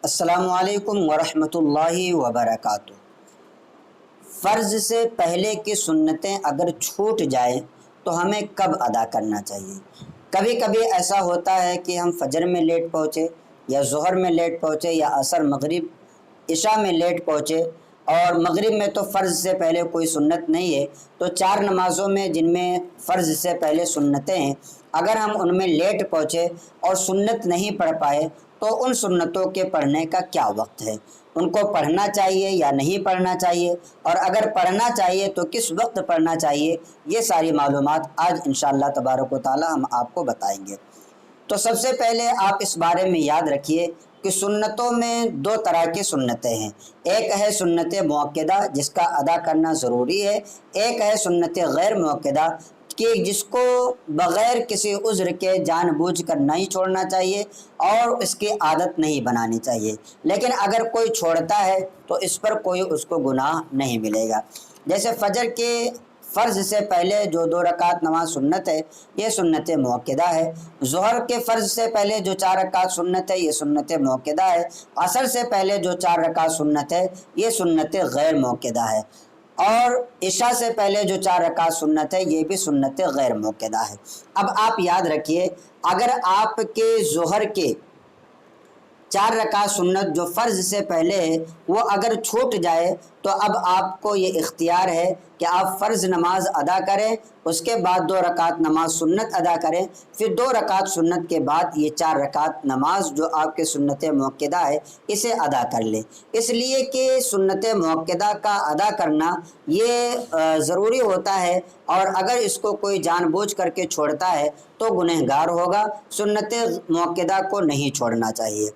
السلام علیکم ورحمۃ اللہ وبرکاتہ۔ فرض سے پہلے کی سنتیں اگر چھوٹ جائیں تو ہمیں کب ادا کرنا چاہیے؟ کبھی کبھی ایسا ہوتا ہے کہ ہم فجر میں لیٹ پہنچے یا ظہر میں لیٹ پہنچے یا عصر مغرب عشاء میں لیٹ پہنچے، اور مغرب میں تو فرض سے پہلے کوئی سنت نہیں ہے، تو 4 نمازوں میں جن میں فرض سے پہلے سنتیں ہیں، اگر ہم ان میں لیٹ پہنچے اور سنت نہیں پڑھ پائے تو ان سنتوں کے پڑھنے کا کیا وقت ہے؟ ان کو پڑھنا چاہیے یا نہیں پڑھنا چاہیے؟ اور اگر پڑھنا چاہیے تو کس وقت پڑھنا چاہیے؟ یہ ساری معلومات آج انشاءاللہ تبارک و تعالی ہم آپ کو بتائیں گے۔ تو سب سے پہلے آپ اس بارے میں یاد رکھیے کہ سنتوں میں 2 طرح کی سنتیں ہیں۔ ایک ہے سنت مؤکدہ جس کا ادا کرنا ضروری ہے، ایک ہے سنت غیر مؤکدہ کہ جس کو بغیر کسی عذر کے جان بوجھ کر نہیں چھوڑنا چاہیے اور اس کی عادت نہیں بنانی چاہیے، لیکن اگر کوئی چھوڑتا ہے تو اس پر کوئی اس کو گناہ نہیں ملے گا۔ جیسے فجر کے فرض سے پہلے جو 2 رکعت نماز سنت ہے یہ سنت مؤکدہ ہے، ظہر کے فرض سے پہلے جو 4 رکعت سنت ہے یہ سنت مؤکدہ ہے، عصر سے پہلے جو 4 رکعت سنت ہے یہ سنت غیر مؤکدہ ہے، اور عشاء سے پہلے جو 4 رکعت سنت ہے یہ بھی سنت غیر مؤکدہ ہے۔ اب آپ یاد رکھیے، اگر آپ کے ظہر کے 4 رکعت سنت جو فرض سے پہلے ہے وہ اگر چھوٹ جائے تو اب آپ کو یہ اختیار ہے کہ آپ فرض نماز ادا کریں، اس کے بعد 2 رکعت نماز سنت ادا کریں، پھر 2 رکعت سنت کے بعد یہ 4 رکعت نماز جو آپ کے سنت مؤکدہ ہے اسے ادا کر لیں، اس لیے کہ سنت مؤکدہ کا ادا کرنا یہ ضروری ہوتا ہے، اور اگر اس کو کوئی جان بوجھ کر کے چھوڑتا ہے تو گنہگار ہوگا۔ سنت مؤکدہ کو نہیں چھوڑنا چاہیے۔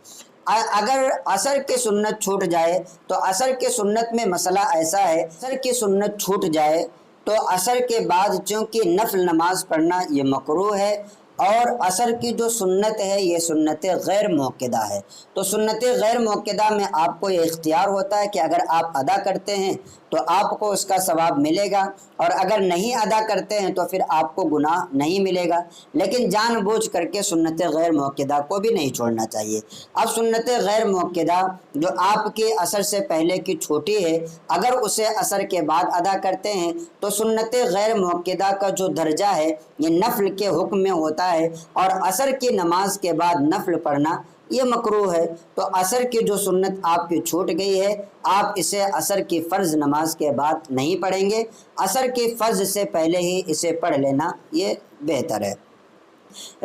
اگر عصر کی سنت چھوٹ جائے تو عصر کی سنت میں مسئلہ ایسا ہے، عصر کی سنت چھوٹ جائے تو عصر کے بعد چونکہ نفل نماز پڑھنا یہ مکروہ ہے، اور عصر کی جو سنت ہے یہ سنت غیر مؤکدہ ہے، تو سنت غیر مؤکدہ میں آپ کو یہ اختیار ہوتا ہے کہ اگر آپ ادا کرتے ہیں تو آپ کو اس کا ثواب ملے گا، اور اگر نہیں ادا کرتے ہیں تو پھر آپ کو گناہ نہیں ملے گا، لیکن جان بوجھ کر کے سنت غیر مؤکدہ کو بھی نہیں چھوڑنا چاہیے۔ اب سنت غیر مؤکدہ جو آپ کے عصر سے پہلے کی چھوٹی ہے، اگر اسے عصر کے بعد ادا کرتے ہیں تو سنت غیر مؤکدہ کا جو درجہ ہے یہ نفل کے حکم میں ہوتا ہے، اور عصر کی نماز کے بعد نفل پڑھنا یہ مکروہ ہے، تو عصر کی جو سنت آپ کی چھوٹ گئی ہے آپ اسے عصر کی فرض نماز کے بعد نہیں پڑھیں گے، عصر کی فرض سے پہلے ہی اسے پڑھ لینا یہ بہتر ہے۔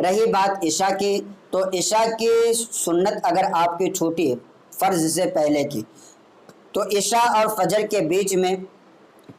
رہی بات عشاء کی، تو عشاء کی سنت اگر آپ کی چھوٹی ہے فرض سے پہلے کی، تو عشاء اور فجر کے بیچ میں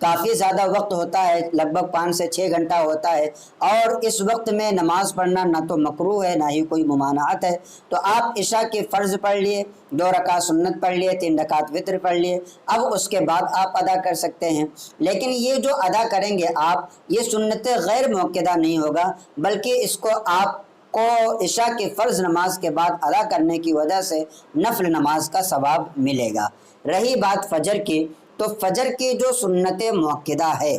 کافی زیادہ وقت ہوتا ہے، لگ بھگ 5 سے 6 گھنٹہ ہوتا ہے، اور اس وقت میں نماز پڑھنا نہ تو مکروہ ہے نہ ہی کوئی ممانعت ہے، تو آپ عشاء کے فرض پڑھ لیے، 2 رکعت سنت پڑھ لیے، 3 رکعت وتر پڑھ لیے، اب اس کے بعد آپ ادا کر سکتے ہیں، لیکن یہ جو ادا کریں گے آپ یہ سنت غیر مؤکدہ نہیں ہوگا، بلکہ اس کو آپ کو عشاء کی فرض نماز کے بعد ادا کرنے کی وجہ سے نفل نماز کا ثواب ملے گا۔ رہی بات فجر کی، تو فجر کی جو سنت مؤکدہ ہے،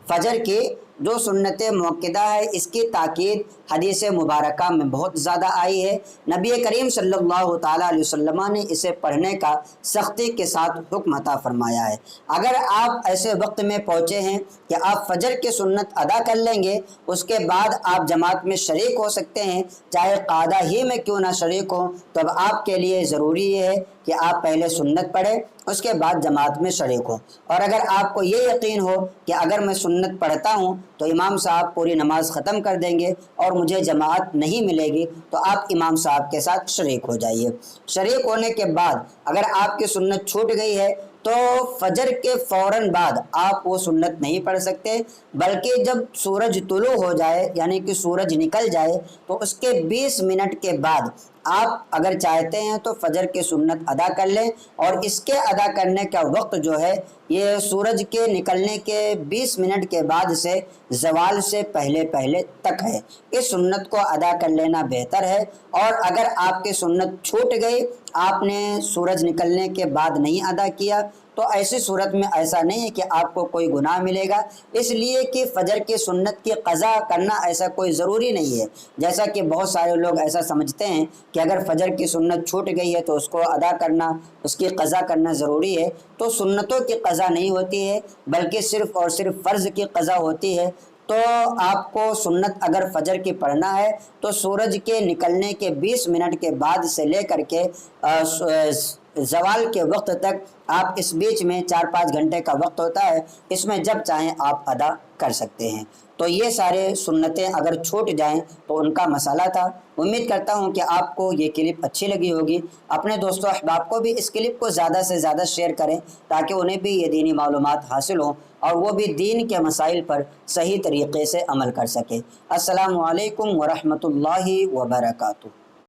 فجر کی جو سنت مؤکدہ ہے اس کی تاکید حدیث مبارکہ میں بہت زیادہ آئی ہے، نبی کریم صلی اللہ تعالیٰ علیہ وسلم نے اسے پڑھنے کا سختی کے ساتھ حکم عطا فرمایا ہے۔ اگر آپ ایسے وقت میں پہنچے ہیں کہ آپ فجر کی سنت ادا کر لیں گے، اس کے بعد آپ جماعت میں شریک ہو سکتے ہیں، چاہے قعدہ ہی میں کیوں نہ شریک ہوں، تو اب آپ کے لیے ضروری یہ ہے کہ آپ پہلے سنت پڑھیں اس کے بعد جماعت میں شریک ہوں، اور اگر آپ کو یہ یقین ہو کہ اگر میں سنت پڑھتا ہوں تو امام صاحب پوری نماز ختم کر دیں گے اور مجھے جماعت نہیں ملے گی، تو آپ امام صاحب کے ساتھ شریک ہو جائیے۔ شریک ہونے کے بعد اگر آپ کی سنت چھوٹ گئی ہے تو فجر کے فوراً بعد آپ وہ سنت نہیں پڑھ سکتے، بلکہ جب سورج طلوع ہو جائے یعنی کہ سورج نکل جائے تو اس کے 20 منٹ کے بعد آپ اگر چاہتے ہیں تو فجر کی سنت ادا کر لیں، اور اس کے ادا کرنے کا وقت جو ہے یہ سورج کے نکلنے کے 20 منٹ کے بعد سے زوال سے پہلے پہلے تک ہے، اس سنت کو ادا کر لینا بہتر ہے۔ اور اگر آپ کی سنت چھوٹ گئی، آپ نے سورج نکلنے کے بعد نہیں ادا کیا تو ایسی صورت میں ایسا نہیں ہے کہ آپ کو کوئی گناہ ملے گا، اس لیے کہ فجر کی سنت کی قضا کرنا ایسا کوئی ضروری نہیں ہے۔ جیسا کہ بہت سارے لوگ ایسا سمجھتے ہیں کہ اگر فجر کی سنت چھوٹ گئی ہے تو اس کو ادا کرنا، اس کی قضا کرنا ضروری ہے، تو سنتوں کی قضا نہیں ہوتی ہے بلکہ صرف اور صرف فرض کی قضا ہوتی ہے۔ تو آپ کو سنت اگر فجر کی پڑھنا ہے تو سورج کے نکلنے کے 20 منٹ کے بعد سے لے کر کے زوال کے وقت تک، آپ اس بیچ میں 4-5 گھنٹے کا وقت ہوتا ہے، اس میں جب چاہیں آپ ادا کر سکتے ہیں۔ تو یہ سارے سنتیں اگر چھوٹ جائیں تو ان کا مسئلہ تھا۔ امید کرتا ہوں کہ آپ کو یہ کلپ اچھی لگی ہوگی۔ اپنے دوستوں احباب کو بھی اس کلپ کو زیادہ سے زیادہ شیئر کریں تاکہ انہیں بھی یہ دینی معلومات حاصل ہوں اور وہ بھی دین کے مسائل پر صحیح طریقے سے عمل کر سکیں۔ السلام علیکم ورحمۃ اللہ وبرکاتہ۔